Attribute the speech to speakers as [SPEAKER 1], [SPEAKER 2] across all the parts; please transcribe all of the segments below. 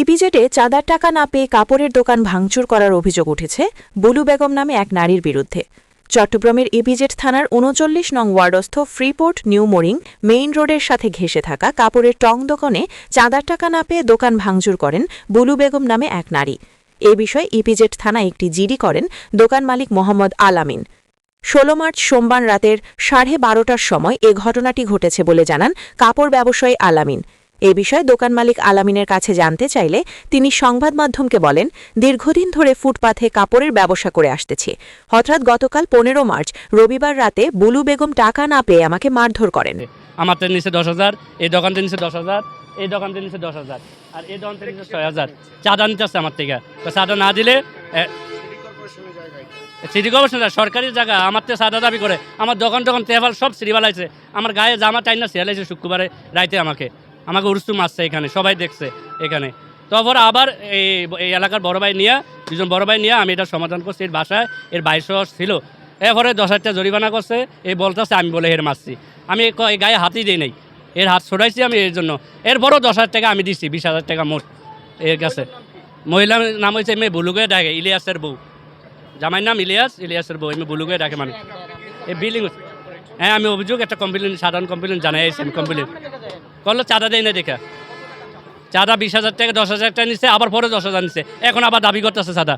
[SPEAKER 1] ইপিজেডে চাঁদার টাকা না পেয়ে কাপড়ের দোকান ভাঙচুর করার অভিযোগ উঠেছে বুলু বেগম নামে এক নারীর বিরুদ্ধে। চট্টগ্রামের ইপিজেড থানার ৩৯ নং ওয়ার্ডস্থ ফ্রিপোর্ট নিউ মোরিং মেইন রোডের সাথে ঘেঁষে থাকা কাপড়ের টং দোকানে চাঁদার টাকা না পেয়ে দোকান ভাঙচুর করেন বুলু বেগম নামে এক নারী। এ বিষয়ে ইপিজেড থানায় একটি জিডি করেন দোকান মালিক মোহাম্মদ আলামিন। ১৬ মার্চ সোমবার রাতের ১২:৩০টার সময় এ ঘটনাটি ঘটেছে বলে জানান কাপড় ব্যবসায়ী আলামিন। এ বিষয়ে দোকান মালিক আলামিনের কাছে জানতে চাইলে তিনি সংবাদ মাধ্যমকে বলেন, দীর্ঘদিন ধরে ফুটপাথে কাপড়ের ব্যবসা করে আসতেছি। হঠাৎ গতকাল ১৫ মার্চ রবিবার রাতে বুলু বেগম টাকা না পেয়ে আমাকে মারধর করেন।
[SPEAKER 2] আমার নিচে ১০,০০০, এই দোকানতে নিচে ১০,০০০, এই দোকানতে নিচে ১০,০০০, আর এই দোকানতে নিচে ৬,০০০ চাঁদা নিতে আসছে আমার থেকে। চাঁদা না দিলে সিটি কর্পোরেশন সরকারি জায়গা আমার থেকে চাঁদা দাবি করে। আমার দোকান তেফাল সব সিরিবালাইছে, আমার গায়ে জামা টাইনা সিয়ালাইছে শুক্রবারে রাইতে আমাকে উরুস্তু মারছে এখানে, সবাই দেখছে এখানে। তারপর আবার এই এলাকার বড় ভাই নিয়ে, দুজন বড় ভাই নিয়ে আমি এটা সমাধান করছি। এর বাসায় এর ২২০০ ছিল, এরপরে ১০,০০০ টাকা জরিমানা করছে। এই বলতেছে আমি বলে এর মারছি, আমি এই গায়ে হাতই দিই নাই, এর হাত ছড়াইছি আমি এর জন্য। এরপরও ১০,০০০ টাকা আমি দিচ্ছি, ২০,০০০ টাকা মোট এর কাছে। মহিলার নাম হয়েছে মেয়ে বুলুকে ডাকে, ইলিয়াসের বউ, জামাইয়ের নাম ইলিয়াসের বউ, এমনি বুলুকে ডাকে মানে। এই বিল্ডিং, হ্যাঁ আমি অভিযোগ একটা কমপ্লেন, সাধারণ কমপ্লেন জানাই আমি কমপ্লেন করলো। চাঁদা দেয় না দেখা, চাঁদা ২০,০০০ টাকা ১০,০০০ টাকা নিচ্ছে, আবার পরে ১০,০০০ নিচ্ছে, এখন আবার দাবি করতেছে চাঁদা।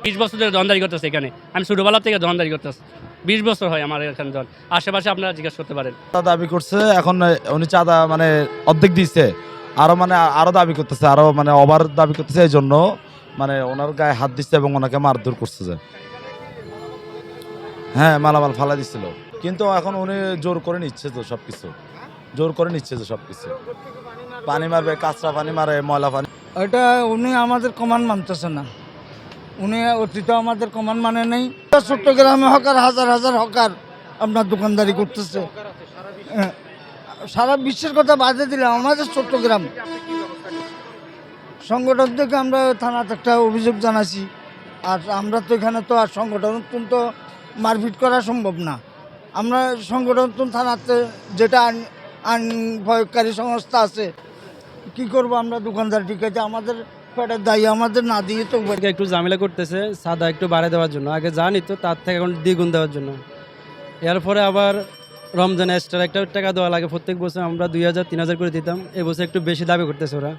[SPEAKER 2] ২০ বছর ধরে দোকানদারি করতেছে এখানে, আমি ছোটোবেলা থেকে দোকানদারি করতেছি, ২০ বছর হয় আমার এখানে দোকান। আশেপাশে আপনারা জিজ্ঞাসা করতে পারেন।
[SPEAKER 3] দাবি করছে, এখন উনি চাঁদা মানে অর্ধেক দিচ্ছে, আরো দাবি করতেছে, আরো মানে ওভার দাবি করতেছে। এই জন্য মানে ওনার গায়ে হাত দিচ্ছে এবং ওনাকে মারধর করছে যে, হ্যাঁ মালামাল ফালা দিচ্ছিল। কিন্তু এখন উনি জোর করে নিচ্ছে তো সবকিছু, পানি মারবে, কাঁচরা পানি মারে, ময়লা পানি।
[SPEAKER 4] ওইটা উনি আমাদের কমান্ড মানতেছে না, উনি অতীত আমাদের কমান্ড মানে নেই। চট্টগ্রামে হকার, হাজার হাজার হকার আপনার দোকানদারি করতেছে। সারা বিশ্বের কথা বাদে দিলে আমাদের চট্টগ্রাম সংগঠন থেকে আমরা থানাতে একটা অভিযোগ জানাইছি। আর আমরা তো এখানে তো আর সংগঠন তো মারপিট করা সম্ভব না। আমরা সংগঠন থানাতে যেটা আইন প্রয়োগকারী সংস্থা আছে, কি করব আমরা দোকানদার, ঠিক আছে আমাদের পেটের দায়ী, আমাদের না দিয়ে তো
[SPEAKER 5] একটু ঝামেলা করতেছে সাদা একটু বাড়ায় দেওয়ার জন্য। আগে যা নিত তার থেকে এখন দ্বিগুণ দেওয়ার জন্য। এরপরে আবার রমজান এক্সট্রা একটা টাকা দেওয়া লাগে প্রত্যেক বছর, আমরা ২,০০০ ৩,০০০ করে দিতাম। এবছর একটু বেশি দাবি করতেছে ওরা,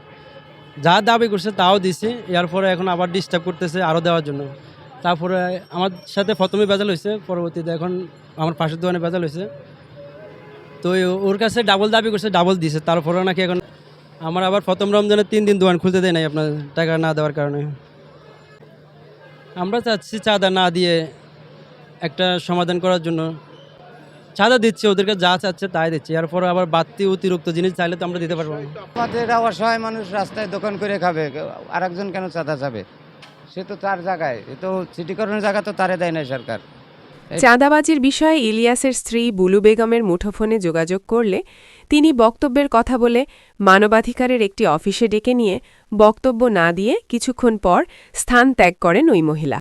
[SPEAKER 5] যা দাবি করছে তাও দিছি। এরপরে এখন আবার ডিস্টার্ব করতেছে আরও দেওয়ার জন্য। তারপরে আমার সাথে প্রথমে বেজাল হয়েছে, পরবর্তীতে এখন আমার পাশের দোকানে বেজাল হয়েছে। তো ওর কাছে ডাবল দাবি করছে, ডাবল দিছে। তারপরে নাকি এখন আমার আবার প্রথম রমজানে ৩ দিন দোকান খুলতে দেয় নাই আপনার টাকা না দেওয়ার কারণে। আমরা চাচ্ছি চাঁদা না দিয়ে একটা সমাধান করার জন্য। চাঁদা দিচ্ছে, ওদেরকে যা চাচ্ছে তাই দিচ্ছে, এরপরে আবার বাড়তি অতিরিক্ত জিনিস চাইলে তো আমরা দিতে পারবো না।
[SPEAKER 6] আমাদের অসহায় মানুষ রাস্তায় দোকান করে খাবে, আরেকজন কেন চাঁদা যাবে? সে তো তার জায়গায়, এ তো সিটি কর্পোরেশনের জায়গা তো তারে দেয় না সরকার।
[SPEAKER 7] চাঁদাবাজির বিষয়ে ইলিয়াসের স্ত্রী বুলু বেগমের মুঠোফোনে যোগাযোগ করলে তিনি বক্তব্যের কথা বলে মানবাধিকারের একটি অফিসে ডেকে নিয়ে বক্তব্য না দিয়ে কিছুক্ষণ পর স্থান ত্যাগ করেন ওই মহিলা।